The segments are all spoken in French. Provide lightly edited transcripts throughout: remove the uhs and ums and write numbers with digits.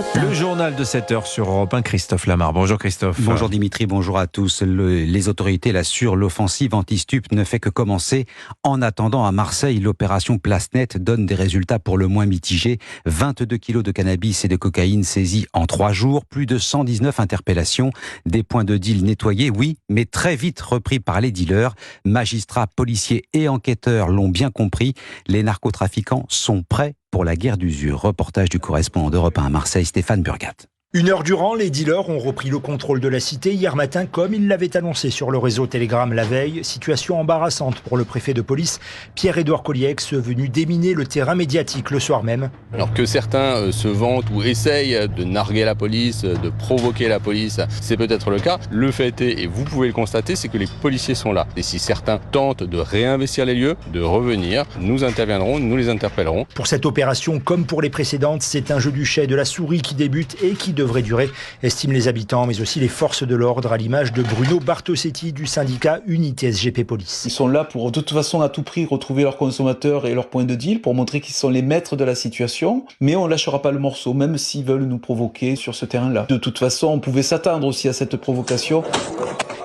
Europe 1. Le journal de 7h sur Europe 1, Christophe Lamar. Bonjour Christophe. Bonjour Dimitri, bonjour à tous. Les autorités l'assurent, l'offensive anti-stup ne fait que commencer. En attendant, à Marseille, l'opération Place Nette donne des résultats pour le moins mitigés. 22 kilos de cannabis et de cocaïne saisis en 3 jours, plus de 119 interpellations, des points de deal nettoyés, oui, mais très vite repris par les dealers. Magistrats, policiers et enquêteurs l'ont bien compris, les narcotrafiquants sont prêts pour la guerre d'usure. Reportage du correspondant d'Europe 1 à Marseille, Stéphane Burgat. 1 heure durant, les dealers ont repris le contrôle de la cité hier matin, comme ils l'avaient annoncé sur le réseau Telegram la veille. Situation embarrassante pour le préfet de police, Pierre-Édouard Coliex, venu déminer le terrain médiatique le soir même. Alors que certains se vantent ou essayent de narguer la police, de provoquer la police, c'est peut-être le cas. Le fait est, et vous pouvez le constater, c'est que les policiers sont là. Et si certains tentent de réinvestir les lieux, de revenir, nous interviendrons, nous les interpellerons. Pour cette opération, comme pour les précédentes, c'est un jeu du chat et de la souris qui débute et qui devrait durer, estiment les habitants, mais aussi les forces de l'ordre, à l'image de Bruno Bartosetti du syndicat Unité SGP Police. Ils sont là pour, de toute façon, à tout prix, retrouver leurs consommateurs et leurs points de deal, pour montrer qu'ils sont les maîtres de la situation, mais on lâchera pas le morceau, même s'ils veulent nous provoquer sur ce terrain-là. De toute façon, on pouvait s'attendre aussi à cette provocation.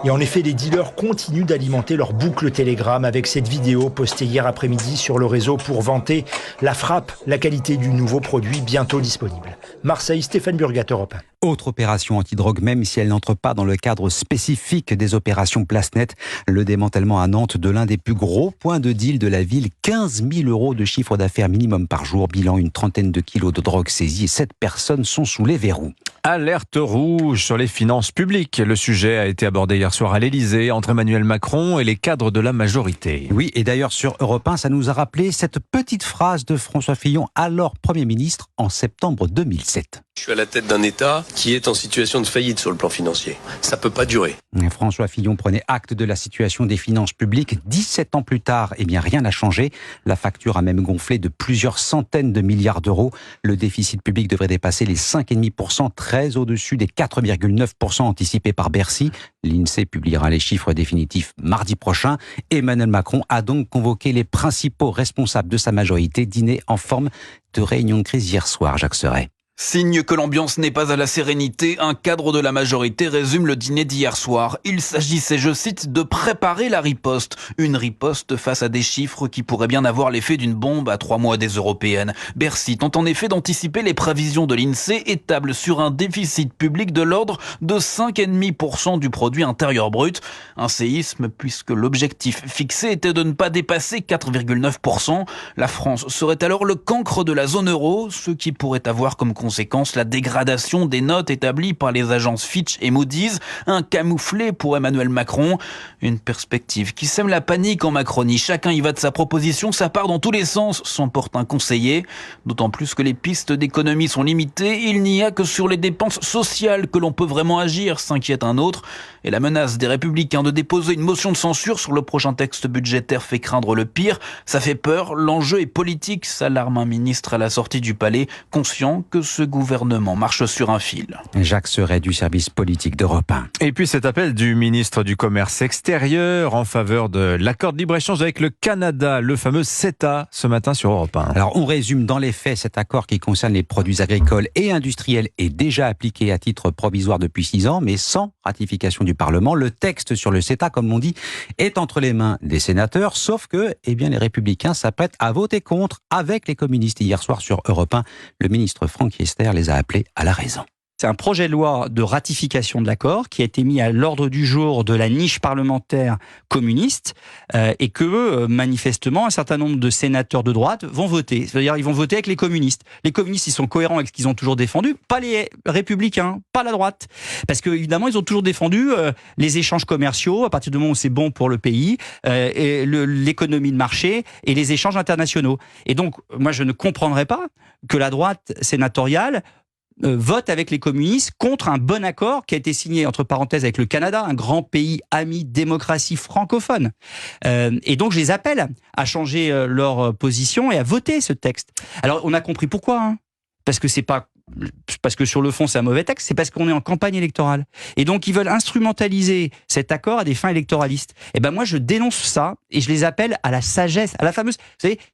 Et en effet, les dealers continuent d'alimenter leur boucle Telegram avec cette vidéo postée hier après-midi sur le réseau pour vanter la frappe, la qualité du nouveau produit bientôt disponible. Marseille, Stéphane Burgat, Europe 1. Autre opération antidrogue, même si elle n'entre pas dans le cadre spécifique des opérations Place Nette, le démantèlement à Nantes de l'un des plus gros points de deal de la ville, 15 000 € de chiffre d'affaires minimum par jour, bilan une trentaine de kilos de drogue saisie et 7 personnes sont sous les verrous. Alerte rouge sur les finances publiques. Le sujet a été abordé hier soir à l'Elysée entre Emmanuel Macron et les cadres de la majorité. Oui, et d'ailleurs sur Europe 1, ça nous a rappelé cette petite phrase de François Fillon, alors Premier ministre, en septembre 2007. Je suis à la tête d'un État qui est en situation de faillite sur le plan financier. Ça peut pas durer. François Fillon prenait acte de la situation des finances publiques. 17 ans plus tard, rien n'a changé. La facture a même gonflé de plusieurs centaines de milliards d'euros. Le déficit public devrait dépasser les 5,5%, très au-dessus des 4,9% anticipés par Bercy. L'INSEE publiera les chiffres définitifs mardi prochain. Emmanuel Macron a donc convoqué les principaux responsables de sa majorité, dîner en forme de réunion de crise hier soir, Jacques Serret. Signe que l'ambiance n'est pas à la sérénité, un cadre de la majorité résume le dîner d'hier soir. Il s'agissait, je cite, de préparer la riposte. Une riposte face à des chiffres qui pourraient bien avoir l'effet d'une bombe à 3 mois des européennes. Bercy tente en effet d'anticiper les prévisions de l'INSEE et table sur un déficit public de l'ordre de 5,5% du produit intérieur brut. Un séisme puisque l'objectif fixé était de ne pas dépasser 4,9%. La France serait alors le cancre de la zone euro, ce qui pourrait avoir comme conséquence la dégradation des notes établies par les agences Fitch et Moody's, un camouflet pour Emmanuel Macron, une perspective qui sème la panique en Macronie. Chacun y va de sa proposition, ça part dans tous les sens, s'emporte un conseiller, d'autant plus que les pistes d'économie sont limitées, il n'y a que sur les dépenses sociales que l'on peut vraiment agir, s'inquiète un autre, et la menace des Républicains de déposer une motion de censure sur le prochain texte budgétaire fait craindre le pire, ça fait peur, l'enjeu est politique, s'alarme un ministre à la sortie du palais, conscient que ce gouvernement marche sur un fil. Jacques Serret du service politique d'Europe 1. Et puis cet appel du ministre du Commerce extérieur en faveur de l'accord de libre-échange avec le Canada, le fameux CETA, ce matin sur Europe 1. Alors on résume dans les faits, cet accord qui concerne les produits agricoles et industriels est déjà appliqué à titre provisoire depuis 6 ans, mais sans ratification du Parlement. Le texte sur le CETA, comme l'on dit, est entre les mains des sénateurs, sauf que les Républicains s'apprêtent à voter contre avec les communistes. Hier soir sur Europe 1, le ministre Franck Riester les a appelés à la raison. C'est un projet de loi de ratification de l'accord qui a été mis à l'ordre du jour de la niche parlementaire communiste et que, manifestement, un certain nombre de sénateurs de droite vont voter. C'est-à-dire ils vont voter avec les communistes. Les communistes, ils sont cohérents avec ce qu'ils ont toujours défendu, pas les républicains, pas la droite. Parce que, évidemment, ils ont toujours défendu les échanges commerciaux à partir du moment où c'est bon pour le pays, et l'économie de marché et les échanges internationaux. Et donc, moi, je ne comprendrais pas que la droite sénatoriale vote avec les communistes contre un bon accord qui a été signé, entre parenthèses, avec le Canada, un grand pays ami démocratie francophone. Et donc, je les appelle à changer leur position et à voter ce texte. Alors, on a compris pourquoi, parce que sur le fond, c'est un mauvais texte, c'est parce qu'on est en campagne électorale. Et donc, ils veulent instrumentaliser cet accord à des fins électoralistes. Et moi, je dénonce ça et je les appelle à la sagesse, à la fameuse,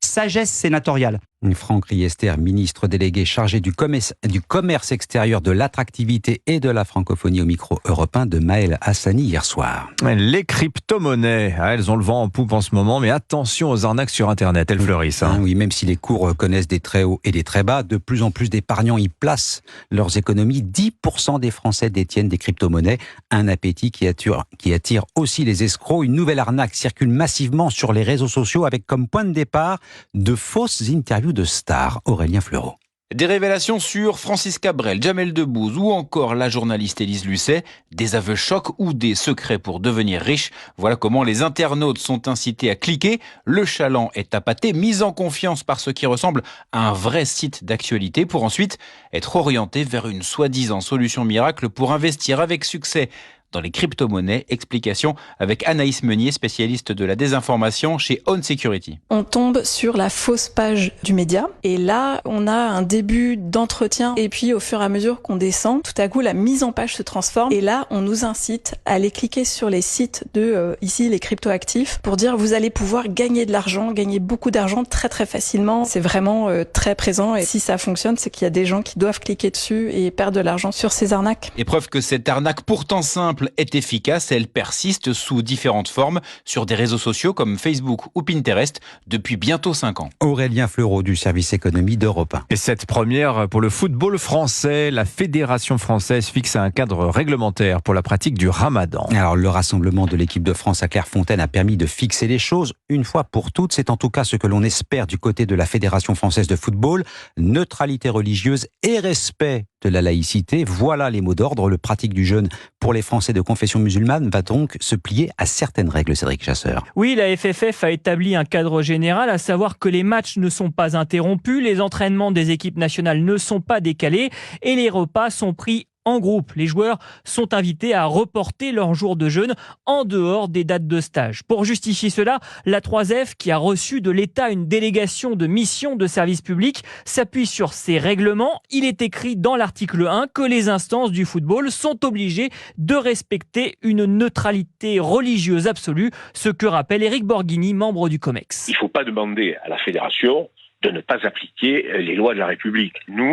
sagesse sénatoriale. Franck Riester, ministre délégué chargé du commerce extérieur, de l'attractivité et de la francophonie au micro européen de Maël Hassani hier soir. Les crypto-monnaies, elles ont le vent en poupe en ce moment, mais attention aux arnaques sur Internet, elles fleurissent. Oui, même si les cours connaissent des très hauts et des très bas, de plus en plus d'épargnants y placent leurs économies. 10% des Français détiennent des crypto-monnaies. Un appétit qui attire aussi les escrocs. Une nouvelle arnaque circule massivement sur les réseaux sociaux avec comme point de départ de fausses interviews de stars. Aurélien Fleureau. Des révélations sur Francis Cabrel, Jamel Debbouze ou encore la journaliste Élise Lucet, des aveux chocs ou des secrets pour devenir riche. Voilà comment les internautes sont incités à cliquer. Le chaland est appâté, mis en confiance par ce qui ressemble à un vrai site d'actualité pour ensuite être orienté vers une soi-disant solution miracle pour investir avec succès dans les crypto-monnaies. Explication avec Anaïs Meunier, spécialiste de la désinformation chez Own Security. On tombe sur la fausse page du média et là, on a un début d'entretien et puis au fur et à mesure qu'on descend, tout à coup, la mise en page se transforme et là, on nous incite à aller cliquer sur les sites de, ici, les crypto-actifs pour dire vous allez pouvoir gagner de l'argent, gagner beaucoup d'argent très très facilement. C'est vraiment très présent et si ça fonctionne, c'est qu'il y a des gens qui doivent cliquer dessus et perdre de l'argent sur ces arnaques. Et preuve que cette arnaque pourtant simple est efficace, elle persiste sous différentes formes sur des réseaux sociaux comme Facebook ou Pinterest depuis bientôt 5 ans. Aurélien Fleureau du service économie d'Europe 1. Et cette première pour le football français, la Fédération française fixe un cadre réglementaire pour la pratique du ramadan. Alors le rassemblement de l'équipe de France à Clairefontaine a permis de fixer les choses une fois pour toutes. C'est en tout cas ce que l'on espère du côté de la Fédération française de football. Neutralité religieuse et respect de la laïcité, voilà les mots d'ordre. Le pratique du jeûne pour les Français de confession musulmane va donc se plier à certaines règles, Cédric Chasseur. Oui, la FFF a établi un cadre général, à savoir que les matchs ne sont pas interrompus, les entraînements des équipes nationales ne sont pas décalés et les repas sont pris en groupe. Les joueurs sont invités à reporter leur jour de jeûne en dehors des dates de stage. Pour justifier cela, la 3F, qui a reçu de l'État une délégation de mission de service public, s'appuie sur ces règlements. Il est écrit dans l'article 1 que les instances du football sont obligées de respecter une neutralité religieuse absolue, ce que rappelle Éric Borghini, membre du COMEX. Il ne faut pas demander à la fédération de ne pas appliquer les lois de la République. Nous,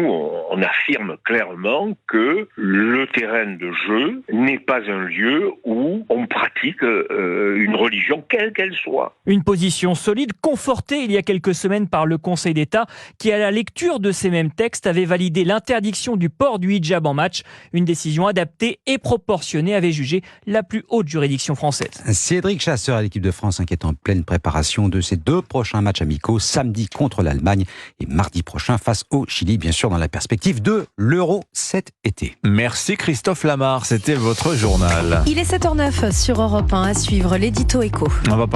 on affirme clairement que le terrain de jeu n'est pas un lieu où on pratique une religion, quelle qu'elle soit. Une position solide, confortée il y a quelques semaines par le Conseil d'État, qui à la lecture de ces mêmes textes avait validé l'interdiction du port du hijab en match. Une décision adaptée et proportionnée, avait jugé la plus haute juridiction française. Cédric Chasseur à l'équipe de France qui est en pleine préparation de ses 2 prochains matchs amicaux, samedi contre l'Allemagne et mardi prochain face au Chili, bien sûr dans la perspective de l'Euro cet été. Merci Christophe Lamar, c'était votre journal. Il est 7h09 sur Europe 1, à suivre l'édito écho. On va